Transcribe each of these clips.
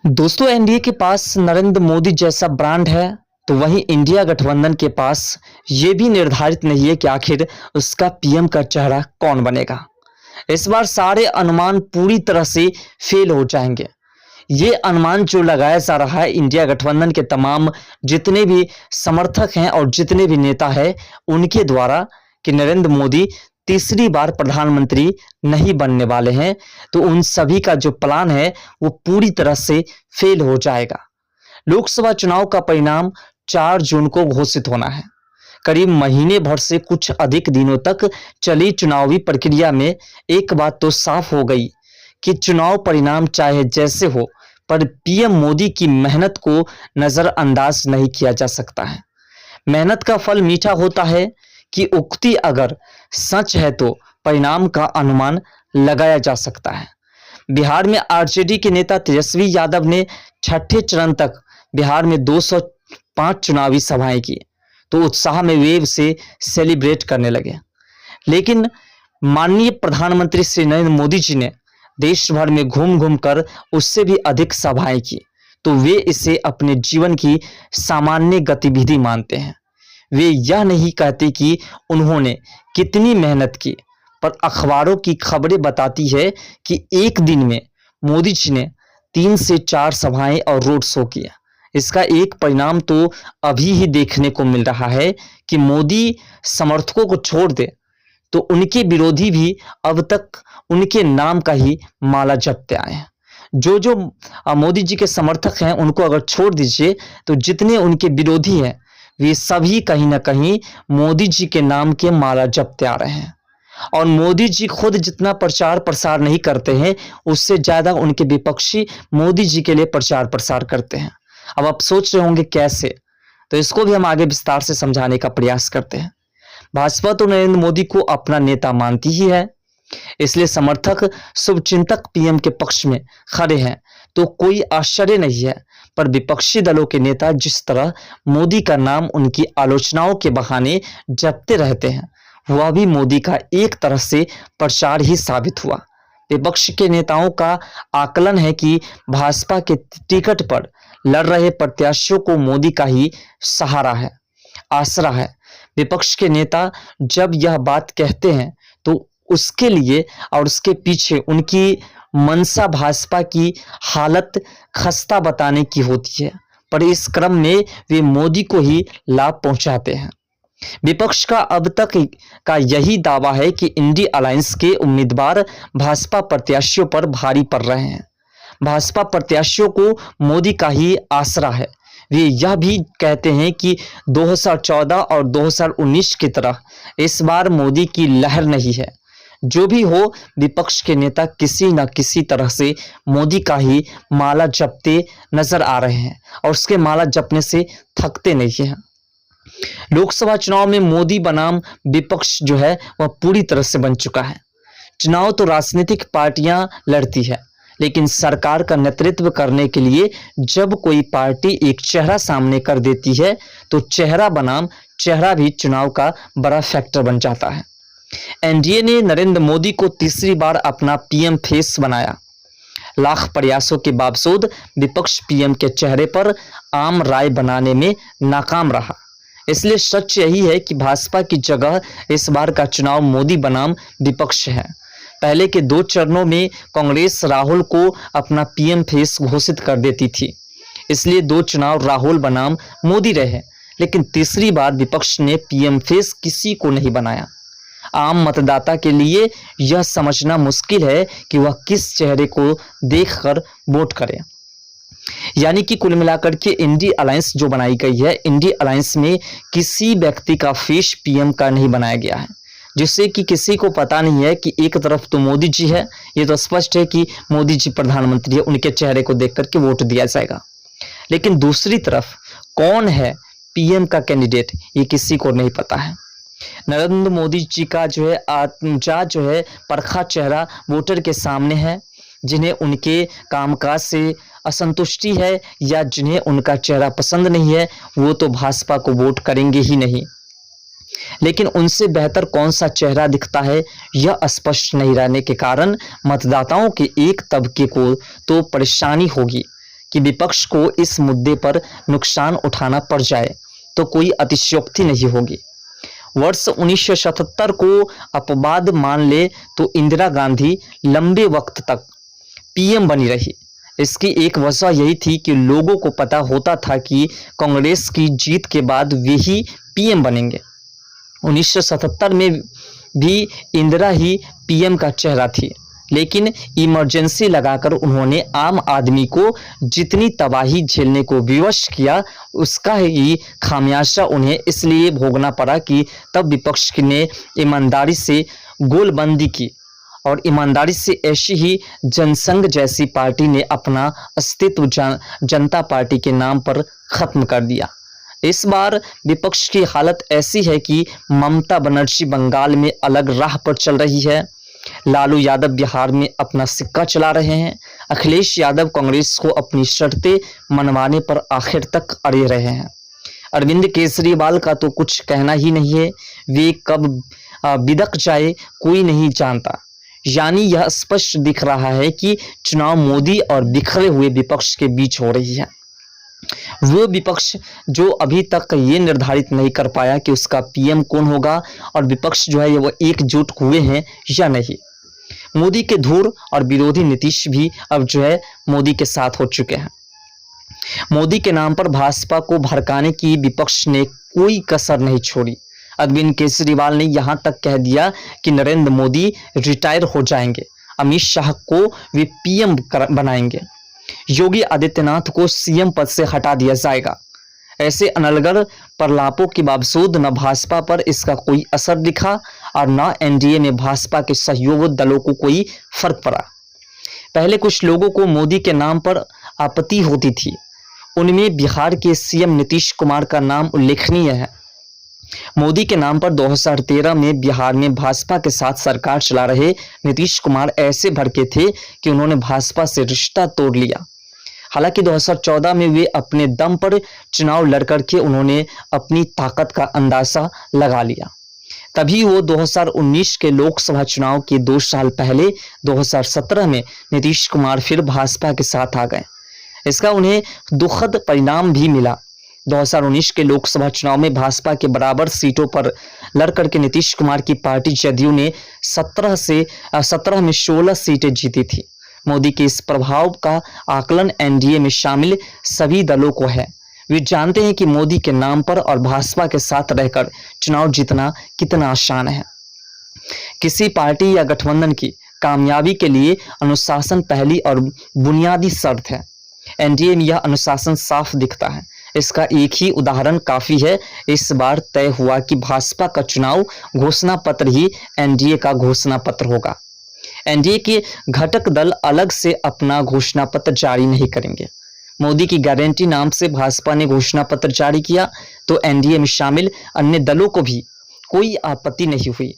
दोस्तों, एनडीए के पास नरेंद्र मोदी जैसा ब्रांड है, तो वहीं इंडिया गठबंधन के पास ये भी निर्धारित नहीं है कि आखिर उसका पीएम का चेहरा कौन बनेगा। इस बार सारे अनुमान पूरी तरह से फेल हो जाएंगे। ये अनुमान जो लगाया जा रहा है इंडिया गठबंधन के तमाम जितने भी समर्थक हैं और जितने भी नेता हैं उनके द्वारा कि नरेंद्र मोदी तीसरी बार प्रधानमंत्री नहीं बनने वाले हैं, तो उन सभी का जो प्लान है वो पूरी तरह से फेल हो जाएगा। लोकसभा चुनाव का परिणाम 4 जून को घोषित होना है। करीब महीने भर से कुछ अधिक दिनों तक चली चुनावी प्रक्रिया में एक बात तो साफ हो गई कि चुनाव परिणाम चाहे जैसे हो, पर पीएम मोदी की मेहनत को नजरअंदाज नहीं किया जा सकता है। मेहनत का फल मीठा होता है कि उक्ति अगर सच है तो परिणाम का अनुमान लगाया जा सकता है। बिहार में आरजेडी के नेता तेजस्वी यादव ने छठे चरण तक बिहार में 205 चुनावी सभाएं की, तो उत्साह में वे उसे सेलिब्रेट करने लगे। लेकिन माननीय प्रधानमंत्री श्री नरेंद्र मोदी जी ने देश भर में घूम घूम कर उससे भी अधिक सभाएं की, तो वे इसे अपने जीवन की सामान्य गतिविधि मानते हैं। वे यह नहीं कहते कि उन्होंने कितनी मेहनत की, पर अखबारों की खबरें बताती है कि एक दिन में मोदी जी ने 3 से 4 सभाएं और रोड शो किया। इसका एक परिणाम तो अभी ही देखने को मिल रहा है कि मोदी समर्थकों को छोड़ दे तो उनके विरोधी भी अब तक उनके नाम का ही माला जपते आए हैं। जो मोदी जी के समर्थक हैं उनको अगर छोड़ दीजिए, तो जितने उनके विरोधी हैं वे सभी कहीं ना कहीं मोदी जी के नाम के माला जपते आ रहे हैं। और मोदी जी खुद जितना प्रचार प्रसार नहीं करते हैं, उससे ज्यादा उनके विपक्षी मोदी जी के लिए प्रचार प्रसार करते हैं। अब आप सोच रहे होंगे कैसे, तो इसको भी हम आगे विस्तार से समझाने का प्रयास करते हैं। भाजपा तो नरेंद्र मोदी को अपना नेता मानती ही है, इसलिए समर्थक शुभचिंतक पीएम के पक्ष में खड़े हैं, तो कोई आश्चर्य नहीं है। पर विपक्षी दलों के नेता जिस तरह मोदी का नाम उनकी आलोचनाओं के बहाने जपते रहते हैं, वह भी मोदी का एक तरह से प्रचार ही साबित हुआ। विपक्ष के नेताओं का आकलन है कि भाजपा के टिकट पर लड़ रहे प्रत्याशियों को मोदी का ही सहारा है, आसरा है। विपक्ष के नेता जब यह बात कहते हैं तो उसके लिए और उसके पीछे उनकी मंशा भाजपा की हालत खस्ता बताने की होती है, पर इस क्रम में वे मोदी को ही लाभ पहुंचाते हैं। विपक्ष का अब तक का यही दावा है कि इंडी अलायंस के उम्मीदवार भाजपा प्रत्याशियों पर भारी पड़ रहे हैं। भाजपा प्रत्याशियों को मोदी का ही आसरा है। वे यह भी कहते हैं कि 2014 और 2019 की तरह इस बार मोदी की लहर नहीं है। जो भी हो, विपक्ष के नेता किसी न किसी तरह से मोदी का ही माला जपते नजर आ रहे हैं और उसके माला जपने से थकते नहीं हैं। लोकसभा चुनाव में मोदी बनाम विपक्ष जो है वह पूरी तरह से बन चुका है। चुनाव तो राजनीतिक पार्टियां लड़ती है, लेकिन सरकार का नेतृत्व करने के लिए जब कोई पार्टी एक चेहरा सामने कर देती है, तो चेहरा बनाम चेहरा भी चुनाव का बड़ा फैक्टर बन जाता है। एनडीए ने नरेंद्र मोदी को तीसरी बार अपना पीएम फेस बनाया। लाख प्रयासों के बावजूद विपक्ष पीएम के चेहरे पर आम राय बनाने में नाकाम रहा। इसलिए सच यही है कि भाजपा की जगह इस बार का चुनाव मोदी बनाम विपक्ष है। पहले के 2 चरणों में कांग्रेस राहुल को अपना पीएम फेस घोषित कर देती थी, इसलिए 2 चुनाव राहुल बनाम मोदी रहे। लेकिन तीसरी बार विपक्ष ने पीएम फेस किसी को नहीं बनाया। आम मतदाता के लिए यह समझना मुश्किल है कि वह किस चेहरे को देखकर वोट करे। यानी कि कुल मिलाकर के इंडी अलायंस जो बनाई गई है, इंडी अलायंस में किसी व्यक्ति का फेस पीएम का नहीं बनाया गया है, जिससे कि किसी को पता नहीं है कि एक तरफ तो मोदी जी है, ये तो स्पष्ट है कि मोदी जी प्रधानमंत्री है, उनके चेहरे को देख करके वोट दिया जाएगा। लेकिन दूसरी तरफ कौन है पीएम का कैंडिडेट, ये किसी को नहीं पता है। नरेंद्र मोदी जी का जो है आत्मजा जो है परखा चेहरा वोटर के सामने है। जिन्हें उनके कामकाज से असंतुष्टि है या जिन्हें उनका चेहरा पसंद नहीं है, वो तो भाजपा को वोट करेंगे ही नहीं। लेकिन उनसे बेहतर कौन सा चेहरा दिखता है, यह स्पष्ट नहीं रहने के कारण मतदाताओं के एक तबके को तो परेशानी होगी कि विपक्ष को इस मुद्दे पर नुकसान उठाना पड़ जाए तो कोई अतिशयोक्ति नहीं होगी। वर्ष 1977 को अपवाद मान ले तो इंदिरा गांधी लंबे वक्त तक पीएम बनी रही। इसकी एक वजह यही थी कि लोगों को पता होता था कि कांग्रेस की जीत के बाद वे ही पीएम बनेंगे। 1977 में भी इंदिरा ही पीएम का चेहरा थी, लेकिन इमरजेंसी लगाकर उन्होंने आम आदमी को जितनी तबाही झेलने को विवश किया, उसका ही खामियाजा उन्हें इसलिए भोगना पड़ा कि तब विपक्ष ने ईमानदारी से गोलबंदी की और ईमानदारी से ऐसी ही जनसंघ जैसी पार्टी ने अपना अस्तित्व जनता पार्टी के नाम पर खत्म कर दिया। इस बार विपक्ष की हालत ऐसी है कि ममता बनर्जी बंगाल में अलग राह पर चल रही है, लालू यादव बिहार में अपना सिक्का चला रहे हैं, अखिलेश यादव कांग्रेस को अपनी शर्तें मनवाने पर आखिर तक अड़े रहे हैं। अरविंद केजरीवाल का तो कुछ कहना ही नहीं है, वे कब बिदक जाए कोई नहीं जानता। यानी यह स्पष्ट दिख रहा है कि चुनाव मोदी और बिखरे हुए विपक्ष के बीच हो रही है। वो विपक्ष जो अभी तक ये निर्धारित नहीं कर पाया कि उसका पीएम कौन होगा और विपक्ष जो है वो एकजुट हुए हैं या नहीं। मोदी के धूर और विरोधी नीतीश भी अब जो है मोदी के साथ हो चुके हैं। मोदी के नाम पर भाजपा को भड़काने की विपक्ष ने कोई कसर नहीं छोड़ी। अरविंद केजरीवाल ने यहां तक कह दिया कि नरेंद्र मोदी रिटायर हो जाएंगे, अमित शाह को वे पीएम बनाएंगे, योगी आदित्यनाथ को सीएम पद से हटा दिया जाएगा। ऐसे अनलगर प्रलापों के बावजूद न भाजपा पर इसका कोई असर दिखा और न एनडीए में भाजपा के सहयोगी दलों को कोई फर्क पड़ा। पहले कुछ लोगों को मोदी के नाम पर आपत्ति होती थी, उनमें बिहार के सीएम नीतीश कुमार का नाम उल्लेखनीय है। मोदी के नाम पर 2013 में बिहार में भाजपा के साथ सरकार चला रहे नीतीश कुमार ऐसे भड़के थे कि उन्होंने भाजपा से रिश्ता तोड़ लिया। हालांकि 2014 में वे अपने दम पर चुनाव लड़कर के उन्होंने अपनी ताकत का अंदाजा लगा लिया। तभी वो 2019 के लोकसभा चुनाव के 2 साल पहले 2017 में नीतीश कुमार फिर भाजपा के साथ आ गए। इसका उन्हें दुखद परिणाम भी मिला। 2019 के लोकसभा चुनाव में भाजपा के बराबर सीटों पर लड़कर के नीतीश कुमार की पार्टी जदयू ने 17 में 16 सीटें जीती थी। मोदी के इस प्रभाव का आकलन एनडीए में शामिल सभी दलों को है। वे जानते हैं कि मोदी के नाम पर और भाजपा के साथ रहकर चुनाव जीतना कितना आसान है। किसी पार्टी या गठबंधन की कामयाबी के लिए अनुशासन पहली और बुनियादी शर्त है। एनडीए में यह अनुशासन साफ दिखता है। इसका एक ही उदाहरण काफी है। इस बार तय हुआ कि भाजपा का चुनाव घोषणा पत्र ही एनडीए का घोषणा पत्र होगा। एनडीए के घटक दल अलग से अपना घोषणा पत्र जारी नहीं करेंगे। मोदी की गारंटी नाम से भाजपा ने घोषणा पत्र जारी किया तो एनडीए में शामिल अन्य दलों को भी कोई आपत्ति नहीं हुई।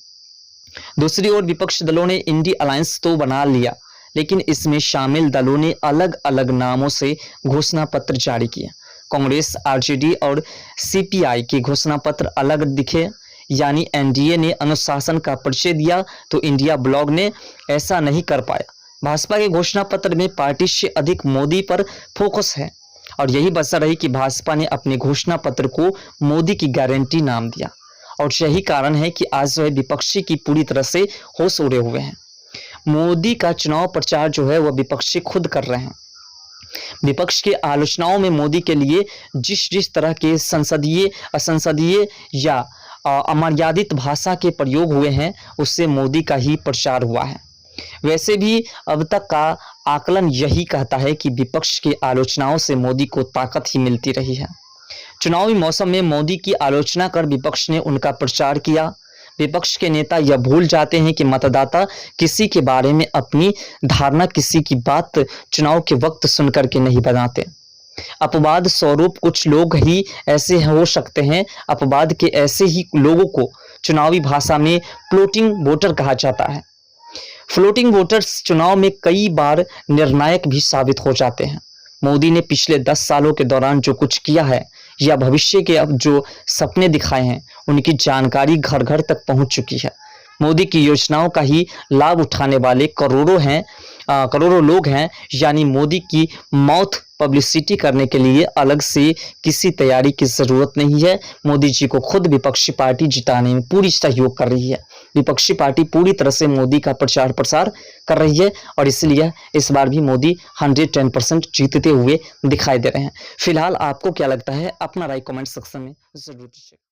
दूसरी ओर विपक्ष दलों ने इंडी अलायंस तो बना लिया, लेकिन इसमें शामिल दलों ने अलग अलग नामों से घोषणा पत्र जारी किए। कांग्रेस, आरजेडी और सीपीआई के घोषणा पत्र अलग दिखे, यानी एनडीए ने अनुशासन का परिचय दिया तो इंडिया ब्लॉक ने ऐसा नहीं कर पाया। भाजपा के घोषणा पत्र में पार्टी से अधिक मोदी पर फोकस है और यही वजह रही कि भाजपा ने अपने घोषणा पत्र को मोदी की गारंटी नाम दिया और यही कारण है कि आज जो है विपक्षी की पूरी तरह से होश उड़े हुए हैं। मोदी का चुनाव प्रचार जो है वह विपक्षी खुद कर रहे हैं। विपक्ष के आलोचनाओं में मोदी के लिए जिस तरह के संसदीय, असंसदीय या अमर्यादित भाषा के प्रयोग हुए हैं उससे मोदी का ही प्रचार हुआ है। वैसे भी अब तक का आकलन यही कहता है कि विपक्ष की आलोचनाओं से मोदी को ताकत ही मिलती रही है। चुनावी मौसम में मोदी की आलोचना कर विपक्ष ने उनका प्रचार किया। विपक्ष के नेता यह भूल जाते हैं कि मतदाता किसी के बारे में अपनी धारणा किसी की बात चुनाव के वक्त सुनकर के नहीं बनाते। अपवाद स्वरूप कुछ लोग ही ऐसे हो सकते हैं। अपवाद के ऐसे ही लोगों को चुनावी भाषा में फ्लोटिंग वोटर कहा जाता है। फ्लोटिंग वोटर्स चुनाव में कई बार निर्णायक भी साबित हो जाते हैं। मोदी ने पिछले 10 सालों के दौरान जो कुछ किया है या भविष्य के अब जो सपने दिखाए हैं उनकी जानकारी घर घर तक पहुंच चुकी है। मोदी की योजनाओं का ही लाभ उठाने वाले करोड़ों लोग हैं, यानी मोदी की मौत पब्लिसिटी करने के लिए अलग से किसी तैयारी की ज़रूरत नहीं है। मोदी जी को खुद विपक्षी पार्टी जिताने में पूरी सहयोग कर रही है। विपक्षी पार्टी पूरी तरह से मोदी का प्रचार प्रसार कर रही है और इसलिए इस बार भी मोदी 110% जीतते हुए दिखाई दे रहे हैं। फिलहाल आपको क्या लगता है, अपना राय कमेंट सेक्शन में ज़रूर दीजिए।